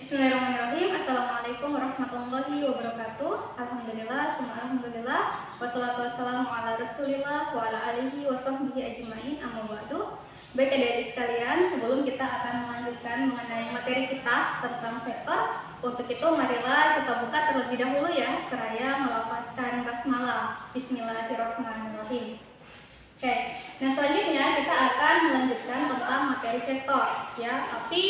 Bismillahirrahmanirrahim. Assalamualaikum warahmatullahi wabarakatuh. Alhamdulillah, semua alhamdulillah. Wassalatu wassalamu ala rasulillah wa ala alihi wa sahbihi ajma'in, amma ba'du. Baik adik-adik sekalian, sebelum kita akan melanjutkan mengenai materi kita tentang vektor, untuk itu marilah kita buka terlebih dahulu ya, seraya melafazkan basmalah. Bismillahirrahmanirrahim. Oke, nah selanjutnya kita akan melanjutkan tentang materi vektor ya, tapi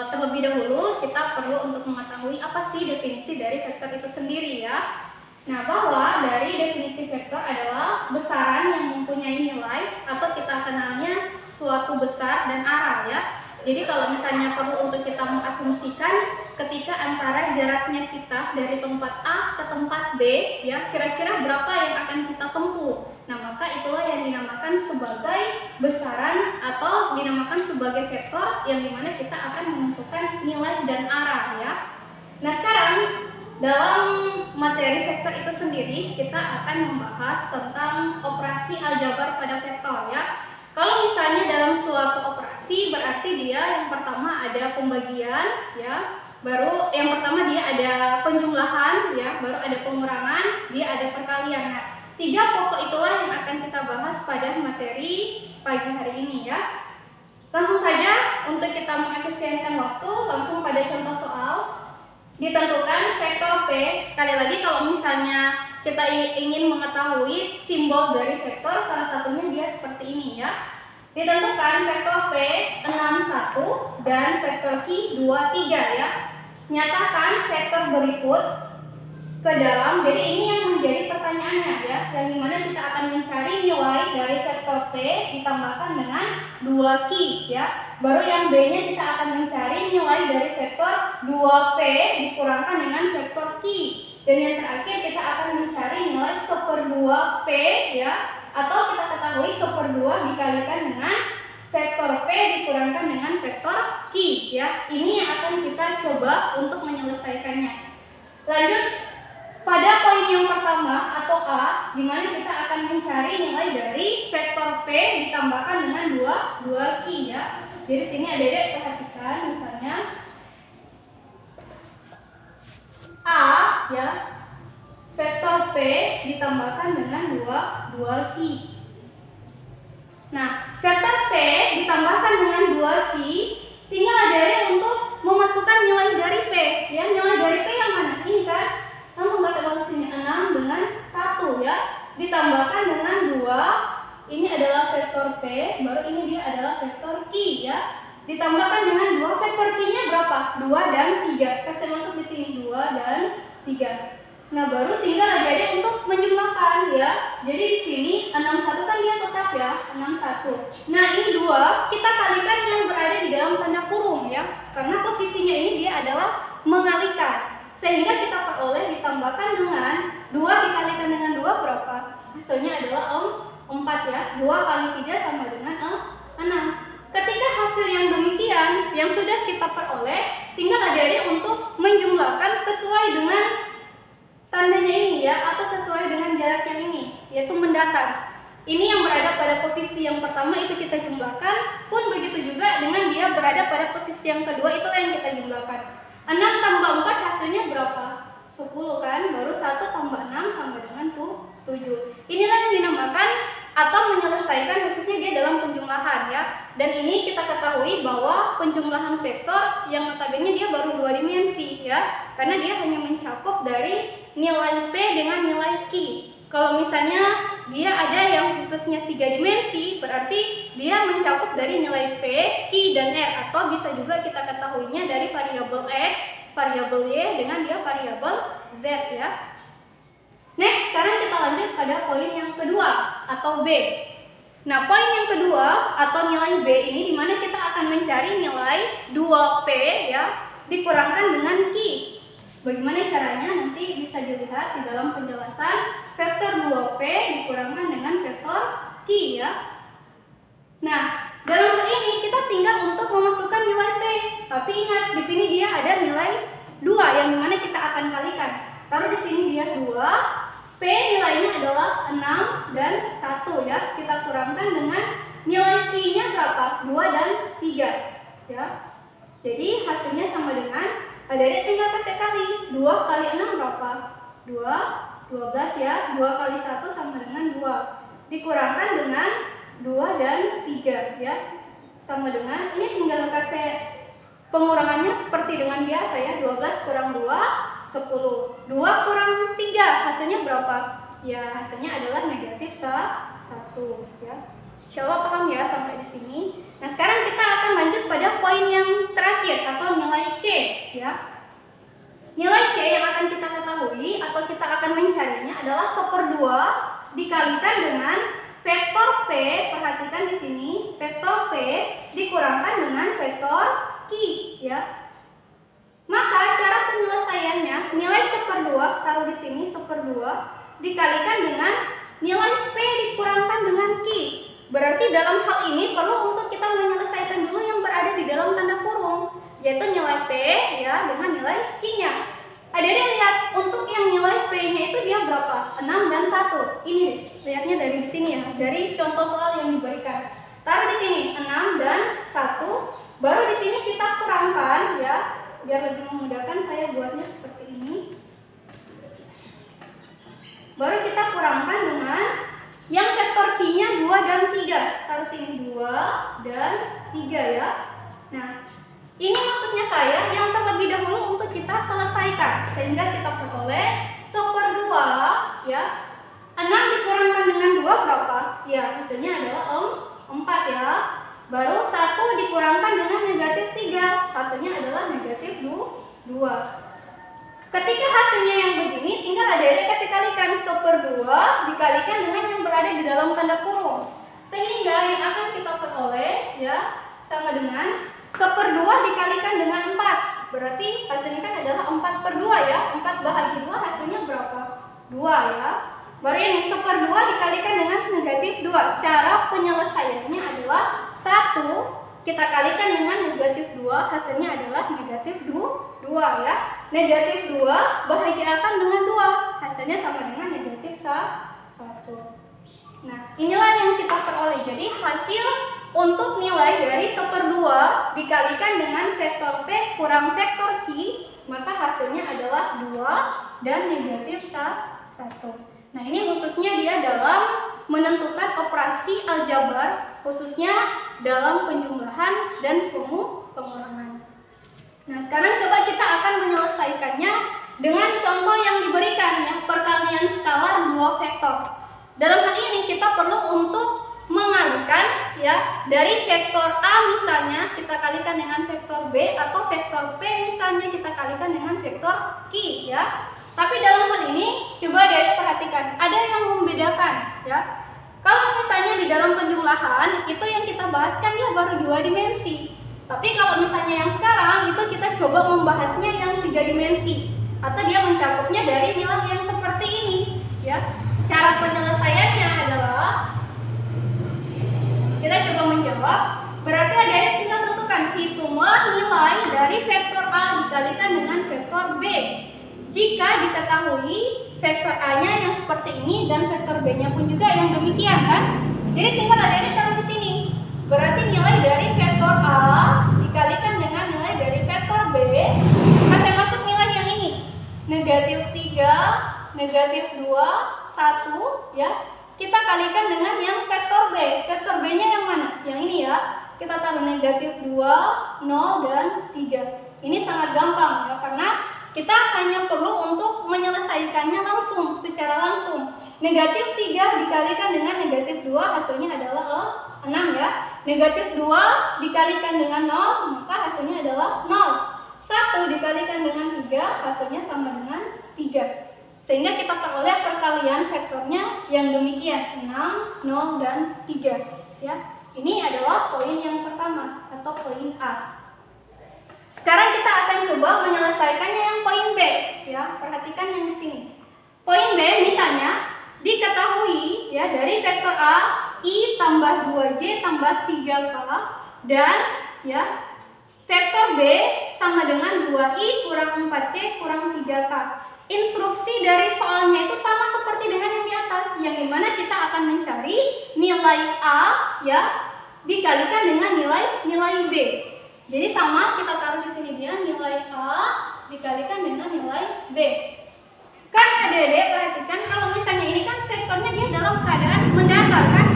terlebih dahulu kita perlu untuk mengetahui apa sih definisi dari vektor itu sendiri ya. Nah, bahwa dari definisi vektor adalah besaran yang mempunyai nilai atau kita kenalnya suatu besar dan arah ya. Jadi kalau misalnya perlu untuk kita mengasumsikan ketika antara jaraknya kita dari tempat A ke tempat B ya, kira-kira berapa yang akan kita tempuh. Nah, maka itulah yang dinamakan sebagai besaran atau dinamakan sebagai vektor yang dimana kita akan menentukan nilai dan arah ya. Nah, sekarang dalam materi vektor itu sendiri kita akan membahas tentang operasi aljabar pada vektor ya. Kalau misalnya dalam suatu operasi berarti dia yang pertama ada pembagian ya, baru yang pertama dia ada penjumlahan ya, baru ada pengurangan, dia ada perkalian. Nah, tiga pokok itulah yang akan kita bahas pada materi pagi hari ini ya. Langsung saja untuk kita mengefisienkan waktu, langsung pada contoh soal. Ditentukan vektor P, sekali lagi kalau misalnya kita ingin mengetahui simbol dari vektor, salah satunya dia seperti ini ya. Ditentukan vektor P 61 dan vektor Q 23 ya. Nyatakan vektor berikut ke dalam, jadi ini yang menjadi pertanyaannya ya, yang dimana kita akan mencari nilai dari vektor P ditambahkan dengan 2Q ya. Baru yang B nya kita akan mencari nilai dari vektor 2P dikurangkan dengan vektor Q. Dan yang terakhir kita akan mencari nilai 1/2 P ya, atau kita ketahui 1/2 dikalikan dengan vektor P dikurangkan dengan vektor Q ya. Ini yang akan kita coba untuk menyelesaikannya. Lanjut pada poin yang pertama atau A, di mana kita akan mencari nilai dari vektor P ditambahkan dengan 2Q ya. Jadi sini adik-adik perhatikan misalnya A ya, vektor P ditambahkan dengan 2Q. Nah, vektor P ditambahkan dengan 2Q, tinggal adik-adik untuk memasukkan nilai dari P ya. Nilai dari P yang mana? Ini kan. Langsung baca bawah sini 6 dengan 1 ya, ditambahkan dengan 2. Ini adalah vektor P, baru ini dia adalah vektor Q ya. Ditambahkan dengan 2, vektor Q-nya berapa? 2 dan 3. Kasih masuk di sini 2 dan 3. Nah, baru tinggal adik-adik untuk menjumlahkan ya. Jadi di sini 61 kan dia tetap ya, 61. Nah, ini 2 kita kalikan yang berada di dalam tanda kurung ya. Karena posisinya ini dia adalah mengalikan. Sehingga kita peroleh ditambahkan dengan 2 dikalikan dengan 2 berapa? Hasilnya adalah 4 ya. 2 kali 3 sama dengan 6. Ketika hasil yang demikian yang sudah kita peroleh, tinggal adik-adik untuk menjumlahkan sesuai dengan tandanya ini ya, atau sesuai dengan jarak yang ini, yaitu mendatar. Ini yang berada pada posisi yang pertama itu kita jumlahkan, pun begitu juga dengan dia berada pada posisi yang kedua, itulah yang kita jumlahkan. 6 tambah 4 hasilnya berapa? 10 kan? Baru 1 tambah 6 sama dengan 7. Inilah yang dinamakan atau menyelesaikan khususnya dia dalam penjumlahan ya. Dan ini kita ketahui bahwa penjumlahan vektor yang notabene dia baru 2 dimensi ya. Karena dia hanya mencakup dari nilai P dengan nilai Q. Kalau misalnya dia ada yang khususnya 3 dimensi, berarti dia mencakup dari nilai P, Q, dan R. Atau bisa juga kita ketahuinya dari variabel X, variabel Y, dengan dia variabel Z ya. Next, sekarang kita lanjut pada poin yang kedua atau B. Nah, poin yang kedua atau nilai B ini dimana kita akan mencari nilai 2P ya dikurangkan dengan Q. Bagaimana caranya? Nanti bisa dilihat di dalam penjelasan vektor 2P dikurangkan dengan vektor Q ya. Nah, dalam hal ini kita tinggal untuk memasukkan nilai P. Tapi ingat, di sini dia ada nilai 2 yang dimana kita akan kalikan. Taruh di sini dia 2, P nilainya adalah 6 dan 1 ya. Kita kurangkan dengan nilai Q-nya berapa? 2 dan 3 ya. Jadi hasilnya sama dengan, adik-adik tinggal kasih kali. 2 kali 6 berapa? 12 ya. 2 kali 1 sama dengan 2. Dikurangkan dengan 2 dan 3 ya. Sama dengan, ini tinggal kasih pengurangannya seperti dengan biasa ya. 12 kurang 2, 10. 2 kurang 3, hasilnya berapa? Ya, hasilnya adalah negatif 1 ya. Insya Allah paham ya sampai di sini. Nah, sekarang kita akan lanjut pada poin yang terakhir atau nilai C ya. Nilai C yang akan kita ketahui atau kita akan mencarinya adalah 1/2 dikalikan dengan vektor P. Perhatikan di sini, vektor P dikurangkan dengan vektor Q ya. Maka cara penyelesaiannya, nilai 1/2 taruh di sini 1/2 dikalikan dengan nilai P dikurangkan dengan Q. Berarti dalam hal ini perlu untuk kita menyelesaikan dulu yang berada di dalam tanda kurung, yaitu nilai P ya dengan nilai Q-nya. Adik-adik lihat untuk yang nilai P-nya itu dia berapa? 6 dan 1. Ini lihatnya dari sini ya, dari contoh soal yang diberikan. Taruh di sini 6 dan 1. Baru di sini kita kurangkan ya, biar lebih memudahkan saya buatnya seperti ini. Baru kita kurangkan dengan yang vektor Q-nya 2 dan 3. Taruh sini 2 dan 3 ya. Nah, ini maksudnya saya yang terlebih dahulu untuk kita selesaikan. Sehingga kita peroleh 1/2 ya. 6 dikurangkan dengan 2 berapa? Ya, hasilnya adalah 4 ya. Baru 1 dikurangkan dengan negatif 3. Hasilnya adalah negatif 2. Ketika hasilnya yang begini, tinggal adik-adik kasih kalikan 1/2 dikalikan dengan yang berada di dalam tanda kurung. Sehingga yang akan kita peroleh ya sama dengan 1/2 dikalikan dengan 4. Berarti hasilnya kan adalah 4/2 ya. 4 bahagi 2 hasilnya berapa? 2 ya. Baru yang 1/2 dikalikan dengan negatif 2. Cara penyelesaiannya adalah 1 kita kalikan dengan negatif 2, hasilnya adalah negatif 2 ya. Negatif 2 bahagiakan dengan 2, hasilnya sama dengan negatif 1. Nah, inilah yang kita peroleh. Jadi hasil untuk nilai dari 1/2 dikalikan dengan vektor P kurang vektor Q, maka hasilnya adalah 2 dan negatif 1. Nah, ini khususnya dia dalam menentukan operasi aljabar, khususnya dalam penjumlahan dan pengurangan. Nah, sekarang coba kita akan menyelesaikannya dengan contoh yang diberikan ya, perkalian skalar 2 vektor. Dalam hal ini kita perlu untuk mengalihkan ya dari vektor A misalnya kita kalikan dengan vektor B, atau vektor P misalnya kita kalikan dengan vektor Q ya. Tapi dalam hal ini coba dari perhatikan, ada yang membedakan ya. Kalau misalnya di dalam penjumlahan itu yang kita bahas kan dia baru 2 dimensi. Tapi kalau misalnya yang sekarang itu kita coba membahasnya yang 3 dimensi, atau dia mencakupnya dari nilai yang seperti ini ya. Cara penyelesaiannya adalah kita coba menjawab. Berarti ada tinggal tentukan, hitunglah nilai dari vektor A dikalikan dengan vektor B. Jika diketahui vektor A-nya yang seperti ini dan vektor B-nya pun juga yang demikian kan. Jadi tinggal ada taruh di sini. Berarti nilai dari vektor A dikalikan dengan nilai dari vektor B, masuk nilai yang ini. Negatif 3, negatif 2, 1 ya. Kita kalikan dengan yang vektor B. Vektor B-nya yang mana? Yang ini ya. Kita taruh negatif 2, 0, dan 3. Ini sangat gampang ya, karena kita hanya perlu untuk menyelesaikannya langsung, secara langsung. Negatif 3 dikalikan dengan negatif 2, hasilnya adalah 6 ya. Negatif 2 dikalikan dengan 0, maka hasilnya adalah 0. 1 dikalikan dengan 3, hasilnya sama dengan 3. Sehingga kita peroleh perkalian vektornya yang demikian, 6, 0, dan 3 ya. Ini adalah poin yang pertama atau poin A. Sekarang kita akan coba menyelesaikannya yang poin B ya. Perhatikan yang di sini. Poin B misalnya diketahui ya dari vektor A I tambah 2J tambah 3K dan ya vektor B sama dengan 2I kurang 4C kurang 3K. Instruksi dari soalnya itu sama seperti dengan yang di atas, yang dimana kita akan mencari nilai A ya dikalikan dengan nilai B. Jadi sama, kita taruh di sini dia nilai A dikalikan dengan nilai B. Kan adik-adik perhatikan kalau misalnya ini kan vektornya dia dalam keadaan mendatar kan.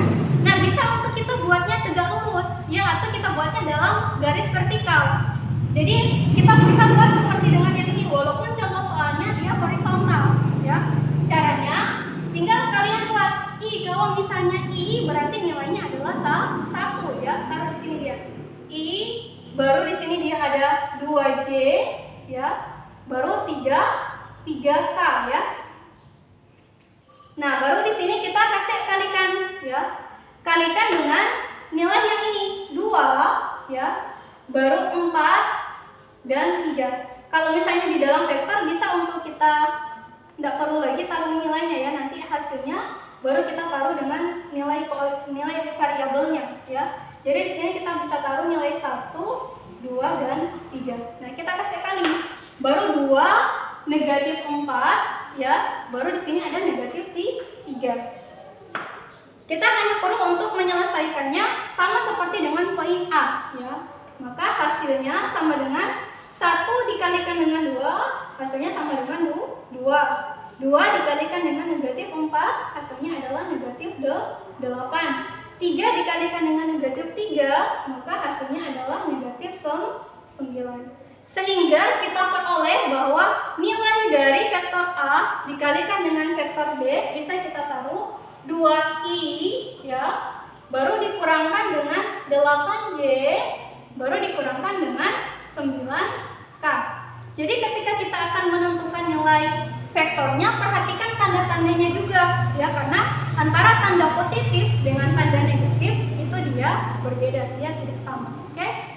Nah, bisa untuk kita buatnya tegak lurus ya, atau kita buatnya dalam garis vertikal. Jadi kita bisa buat seperti dengan yang ini, walaupun contoh soalnya dia horizontal ya. Caranya tinggal kalian buat I. Kalau misalnya I berarti nilainya adalah 1 ya. Taruh di sini dia I, baru di sini dia ada 2J ya, baru 3K ya. Nah, baru di sini kita kasih kalikan ya. Kalikan dengan nilai yang ini 2 ya, baru 4 dan 3. Kalau misalnya di dalam vektor bisa untuk kita tidak perlu lagi taruh nilainya ya, nanti hasilnya baru kita taruh dengan nilai variabelnya ya. Jadi di sini kita bisa taruh nilai 1, 2 dan 3. Nah, kita kasih kali. Baru 2 negatif 4 ya, baru di sini ada negatif 3. Kita hanya perlu untuk menyelesaikannya sama seperti dengan poin A ya. Maka hasilnya sama dengan 1 dikalikan dengan 2, hasilnya sama dengan 2. 2 dikalikan dengan negatif 4, hasilnya adalah negatif 8. 3 dikalikan dengan negatif 3, maka hasilnya adalah negatif 9. Sehingga kita peroleh bahwa nilai dari vektor A dikalikan dengan vektor B bisa kita taruh 2I ya, baru dikurangkan dengan 8J, baru dikurangkan dengan 9K. Jadi ketika kita akan menentukan nilai vektornya, perhatikan tanda-tandanya juga ya, karena antara tanda positif dengan tanda negatif itu dia berbeda, dia tidak sama. Oke?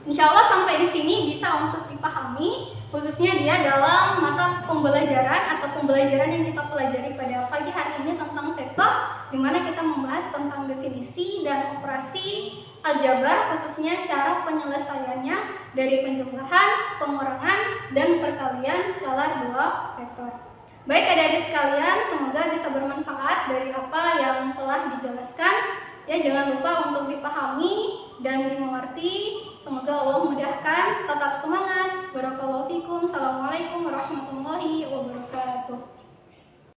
Insya Allah sampai di sini bisa untuk dipahami, khususnya dia dalam mata pembelajaran atau pembelajaran yang kita pelajari pada pagi hari ini tentang vektor, di mana kita membahas tentang definisi dan operasi aljabar, khususnya cara penyelesaiannya dari penjumlahan, pengurangan, dan perkalian skalar 2 vektor. Baik adik-adik sekalian, semoga bisa bermanfaat dari apa yang telah dijelaskan. Ya, jangan lupa untuk dipahami dan dimengerti. Semoga Allah mudahkan. Tetap semangat. Barakallahu fikum. Assalamualaikum warahmatullahi wabarakatuh.